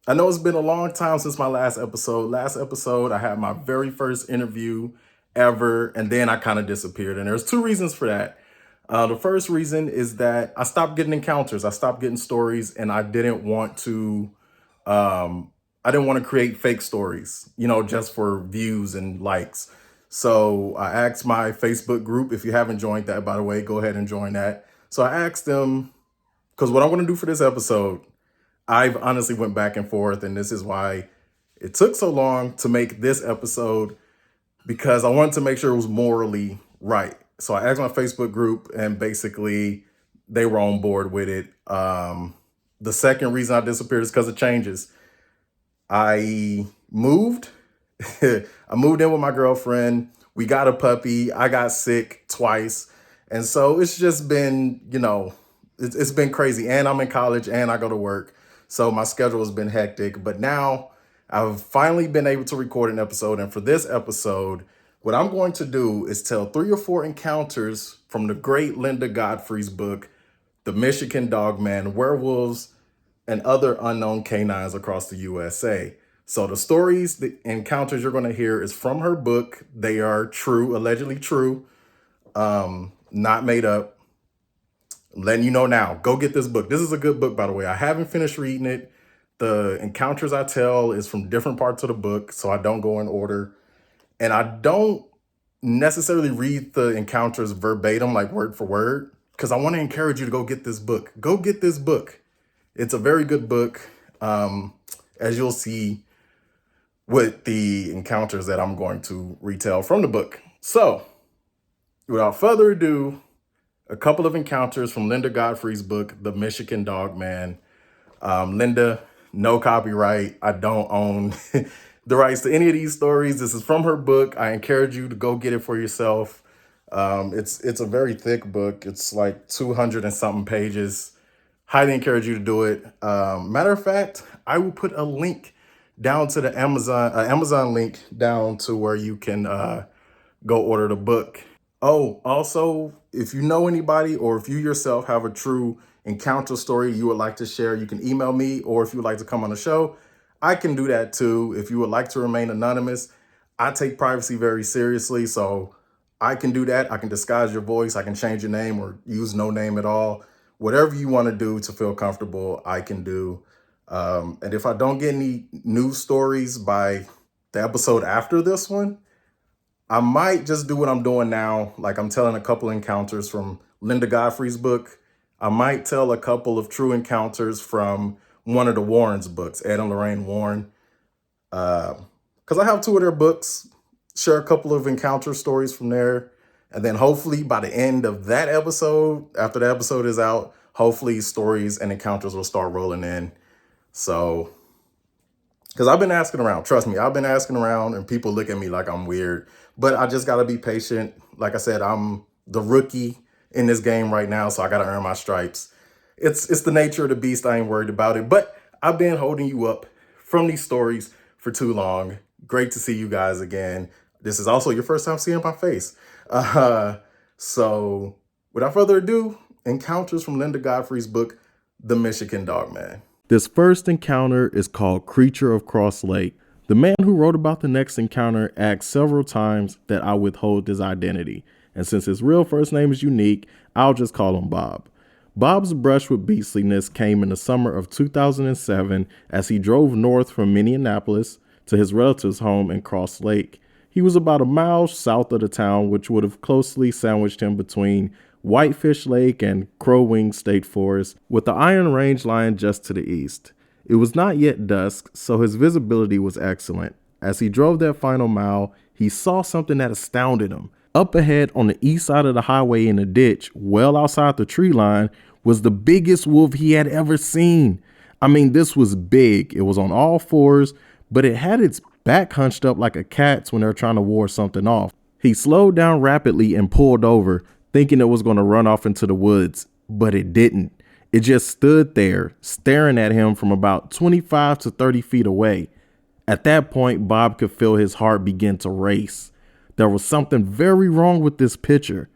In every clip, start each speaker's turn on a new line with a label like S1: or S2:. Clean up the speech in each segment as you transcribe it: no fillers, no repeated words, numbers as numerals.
S1: I know it's been a long time since my last episode. Last episode, I had my very first interview ever, and then I kind of disappeared. And there's two reasons for that. The first reason is that I stopped getting encounters, I stopped getting stories, and I didn't want to create fake stories, just for views and likes. So I asked my Facebook group. If you haven't joined that, by the way, go ahead and join that. So I asked them, because what I'm going to do for this episode, I've honestly went back and forth, and this is why it took so long to make this episode, because I wanted to make sure it was morally right. So I asked my Facebook group, and basically they were on board with it. The second reason I disappeared is because of changes. I moved. I moved in with my girlfriend. We got a puppy. I got sick twice. And so it's just been, it's been crazy. And I'm in college and I go to work. So my schedule has been hectic. But now I've finally been able to record an episode. And for this episode, what I'm going to do is tell 3 or 4 encounters from the great Linda Godfrey's book, The Michigan Dogman, Werewolves, and Other Unknown Canines Across the USA. So the stories, the encounters you're going to hear is from her book. They are true, allegedly true, not made up. I'm letting you know now, go get this book. This is a good book, by the way. I haven't finished reading it. The encounters I tell is from different parts of the book, so I don't go in order. And I don't necessarily read the encounters verbatim, like word for word, because I want to encourage you to go get this book. Go get this book. It's a very good book, as you'll see with the encounters that I'm going to retell from the book. So, without further ado, a couple of encounters from Linda Godfrey's book, The Michigan Dogman. Linda, no copyright. I don't own the rights to any of these stories. This is from her book. I encourage you to go get it for yourself. It's a very thick book. It's like 200 and something pages. Highly encourage you to do it. Matter of fact, I will put a link down to the Amazon link down to where you can go order the book. Oh, also, if you know anybody or if you yourself have a true encounter story you would like to share, you can email me, or if you would like to come on the show, I can do that too. If you would like to remain anonymous, I take privacy very seriously, so I can do that. I can disguise your voice. I can change your name or use no name at all. Whatever you want to do to feel comfortable, I can do. And if I don't get any news stories by the episode after this one, I might just do what I'm doing now. Like, I'm telling a couple encounters from Linda Godfrey's book. I might tell a couple of true encounters from one of the Warrens' books, Ed and Lorraine Warren. Because I have 2 of their books, share a couple of encounter stories from there. And then hopefully by the end of that episode, after the episode is out, hopefully stories and encounters will start rolling in. So, because I've been asking around, trust me, I've been asking around and people look at me like I'm weird, but I just got to be patient. Like I said, I'm the rookie in this game right now, so I got to earn my stripes. It's the nature of the beast. I ain't worried about it, but I've been holding you up from these stories for too long. Great to see you guys again. This is also your first time seeing my face. So without further ado, encounters from Linda Godfrey's book, The Michigan Dogman. This first encounter is called Creature of Cross Lake. The man who wrote about the next encounter asked several times that I withhold his identity. And since his real first name is unique, I'll just call him Bob. Bob's brush with beastliness came in the summer of 2007 as he drove north from Minneapolis to his relative's home in Cross Lake. He was about a mile south of the town, which would have closely sandwiched him between Whitefish Lake and Crow Wing State Forest, with the Iron Range lying just to the east. It was not yet dusk, so his visibility was excellent. As he drove that final mile, he saw something that astounded him. Up ahead on the east side of the highway in a ditch, well outside the tree line, was the biggest wolf he had ever seen. I mean, this was big. It was on all fours, but it had its back hunched up like a cat's when they're trying to ward something off. He slowed down rapidly and pulled over, thinking it was going to run off into the woods, but it didn't. It just stood there, staring at him from about 25 to 30 feet away. At that point, Bob could feel his heart begin to race. There was something very wrong with this picture.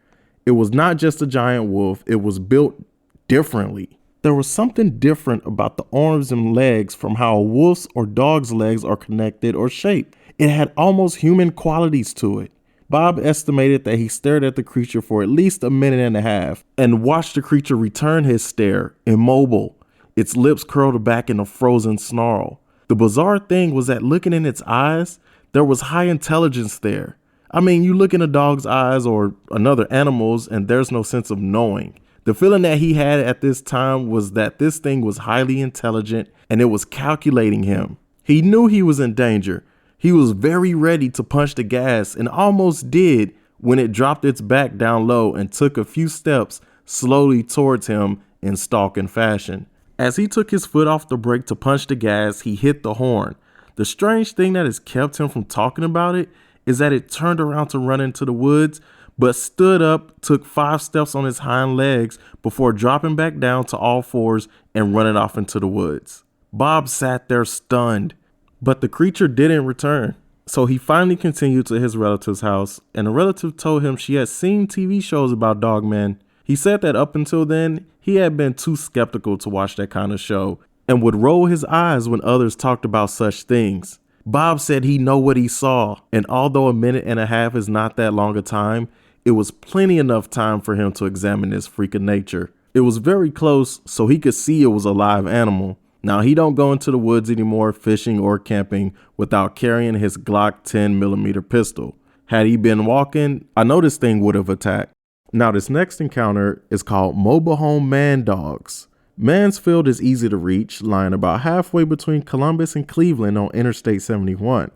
S1: It was not just a giant wolf, it was built differently. There was something different about the arms and legs from how a wolf's or dog's legs are connected or shaped. It had almost human qualities to it. Bob estimated that he stared at the creature for at least a minute and a half and watched the creature return his stare, immobile, its lips curled back in a frozen snarl. The bizarre thing was that looking in its eyes, there was high intelligence there. I mean, you look in a dog's eyes or another animal's and there's no sense of knowing. The feeling that he had at this time was that this thing was highly intelligent and it was calculating him. He knew he was in danger. He was very ready to punch the gas and almost did when it dropped its back down low and took a few steps slowly towards him in stalking fashion. As he took his foot off the brake to punch the gas, he hit the horn. The strange thing that has kept him from talking about it is that it turned around to run into the woods, but stood up, took 5 steps on its hind legs before dropping back down to all fours and running off into the woods. Bob sat there stunned, but the creature didn't return. So he finally continued to his relative's house, and a relative told him she had seen TV shows about dogmen. He said that up until then, he had been too skeptical to watch that kind of show and would roll his eyes when others talked about such things. Bob said he know what he saw, and although a minute and a half is not that long a time, it was plenty enough time for him to examine this freak of nature. It was very close, so he could see it was a live animal. Now, he don't go into the woods anymore fishing or camping without carrying his Glock 10mm pistol. Had he been walking, I know this thing would have attacked. Now, this next encounter is called mobile home man dogs. Mansfield is easy to reach, lying about halfway between Columbus and Cleveland on Interstate 71.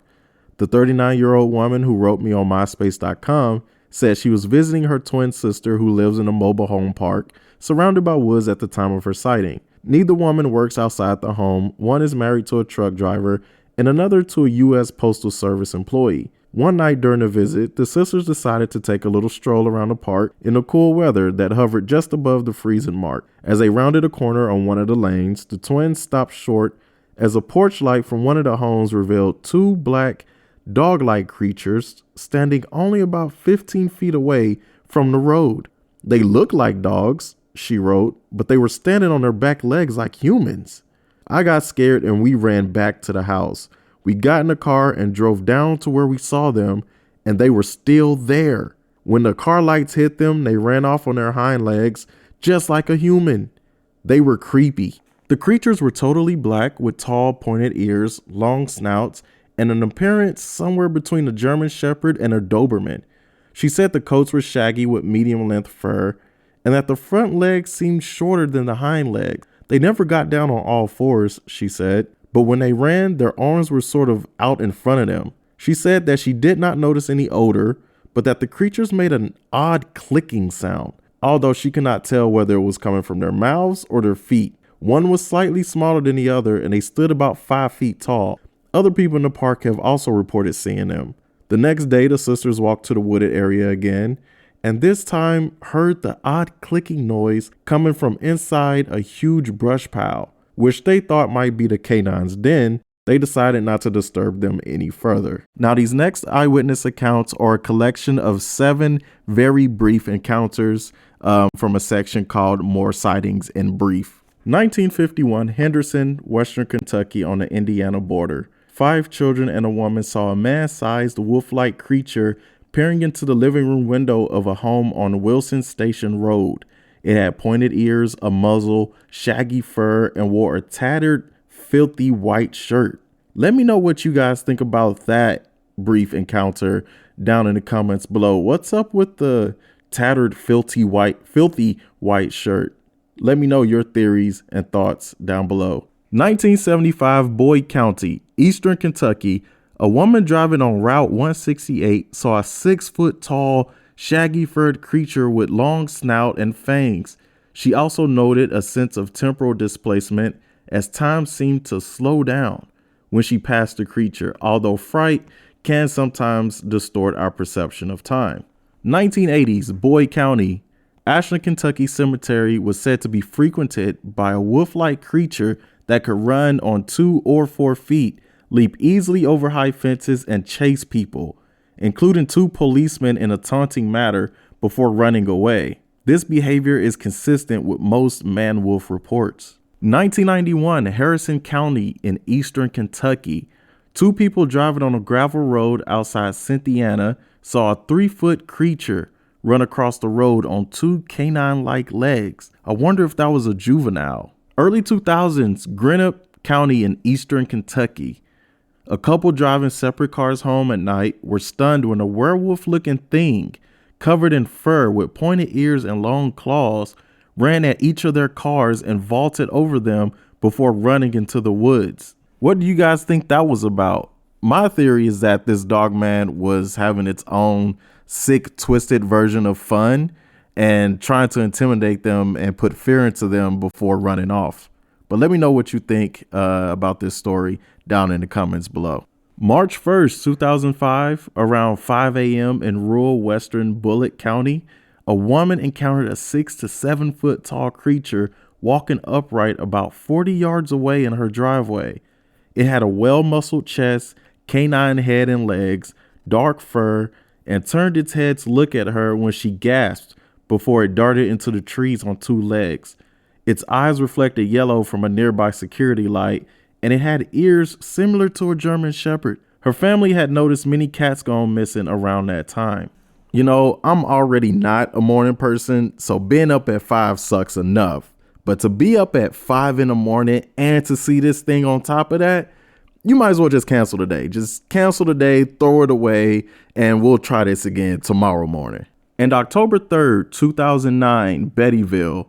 S1: The 39-year-old woman who wrote me on MySpace.com said she was visiting her twin sister who lives in a mobile home park surrounded by woods at the time of her sighting. Neither woman works outside the home. One is married to a truck driver and another to a U.S. Postal Service employee. One night during the visit, the sisters decided to take a little stroll around the park in the cool weather that hovered just above the freezing mark. As they rounded a corner on one of the lanes, the twins stopped short as a porch light from one of the homes revealed 2 black, dog-like creatures standing only about 15 feet away from the road. They looked like dogs, she wrote, but they were standing on their back legs like humans. I got scared and we ran back to the house. We got in the car and drove down to where we saw them, and they were still there. When the car lights hit them, they ran off on their hind legs, just like a human. They were creepy. The creatures were totally black with tall pointed ears, long snouts, and an appearance somewhere between a German Shepherd and a Doberman. She said the coats were shaggy with medium length fur, and that the front legs seemed shorter than the hind legs. They never got down on all fours, she said, but when they ran, their arms were sort of out in front of them. She said that she did not notice any odor, but that the creatures made an odd clicking sound, although she could not tell whether it was coming from their mouths or their feet. One was slightly smaller than the other, and they stood about 5 feet tall. Other people in the park have also reported seeing them. The next day, the sisters walked to the wooded area again, and this time heard the odd clicking noise coming from inside a huge brush pile, which they thought might be the canine's den. They decided not to disturb them any further. Now, these next eyewitness accounts are a collection of 7 very brief encounters from a section called More Sightings in Brief. 1951, Henderson, Western Kentucky on the Indiana border. 5 children and a woman saw a man-sized wolf-like creature peering into the living room window of a home on Wilson Station Road. It had pointed ears, a muzzle, shaggy fur, and wore a tattered, filthy white shirt. Let me know what you guys think about that brief encounter down in the comments below. What's up with the tattered, filthy white shirt? Let me know your theories and thoughts down below. 1975, Boyd County, Eastern Kentucky. A woman driving on Route 168 saw a 6-foot-tall, shaggy-furred creature with long snout and fangs. She also noted a sense of temporal displacement as time seemed to slow down when she passed the creature, although fright can sometimes distort our perception of time. 1980s, Boyd County.
S2: Ashland, Kentucky cemetery was said to be frequented by a wolf-like creature that could run on 2 or 4 feet, leap easily over high fences, and chase people, including 2 policemen in a taunting manner before running away. This behavior is consistent with most man-wolf reports. 1991, Harrison County in eastern Kentucky. 2 people driving on a gravel road outside Cynthiana saw a 3-foot creature run across the road on 2 canine-like legs. I wonder if that was a juvenile. Early 2000s, Grinnell County in eastern Kentucky. A couple driving separate cars home at night were stunned when a werewolf-looking thing covered in fur with pointed ears and long claws ran at each of their cars and vaulted over them before running into the woods. What do you guys think that was about? My theory is that this Dogman was having its own sick, twisted version of fun and trying to intimidate them and put fear into them before running off. But let me know what you think about this story down in the comments below. March 1st, 2005, around 5 a.m. in rural western Bullitt County, a woman encountered a 6 to 7 foot tall creature walking upright about 40 yards away in her driveway. It had a well-muscled chest, canine head and legs, dark fur, and turned its head to look at her when she gasped before it darted into the trees on 2 legs. Its eyes reflected yellow from a nearby security light, and it had ears similar to a German Shepherd. Her family had noticed many cats gone missing around that time. You know, I'm already not a morning person, so being up at 5 sucks enough. But to be up at 5 in the morning and to see this thing on top of that, you might as well just cancel the day. Just cancel the day, throw it away, and we'll try this again tomorrow morning. And October 3rd, 2009, Bettyville,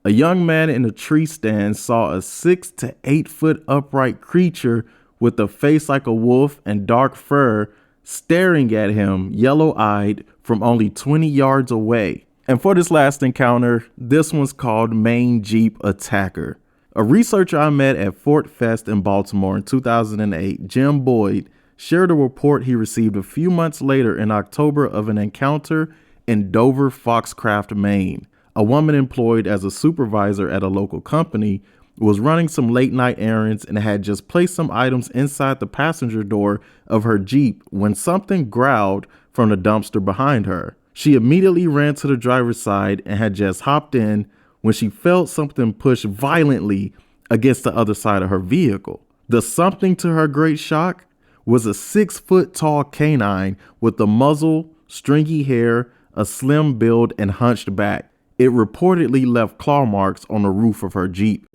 S2: a young man in a tree stand saw a 6 to 8 foot upright creature with a face like a wolf and dark fur staring at him, yellow-eyed, from only 20 yards away. And for this last encounter, this one's called Main Jeep Attacker. A researcher I met at Fort Fest in Baltimore in 2008, Jim Boyd, shared a report he received a few months later in October of an encounter in Dover, Foxcroft, Maine. A woman employed as a supervisor at a local company was running some late night errands and had just placed some items inside the passenger door of her Jeep when something growled from the dumpster behind her. She immediately ran to the driver's side and had just hopped in when she felt something push violently against the other side of her vehicle. The something, to her great shock, was a 6 foot tall canine with a muzzle, stringy hair, a slim build, and hunched back. It reportedly left claw marks on the roof of her Jeep.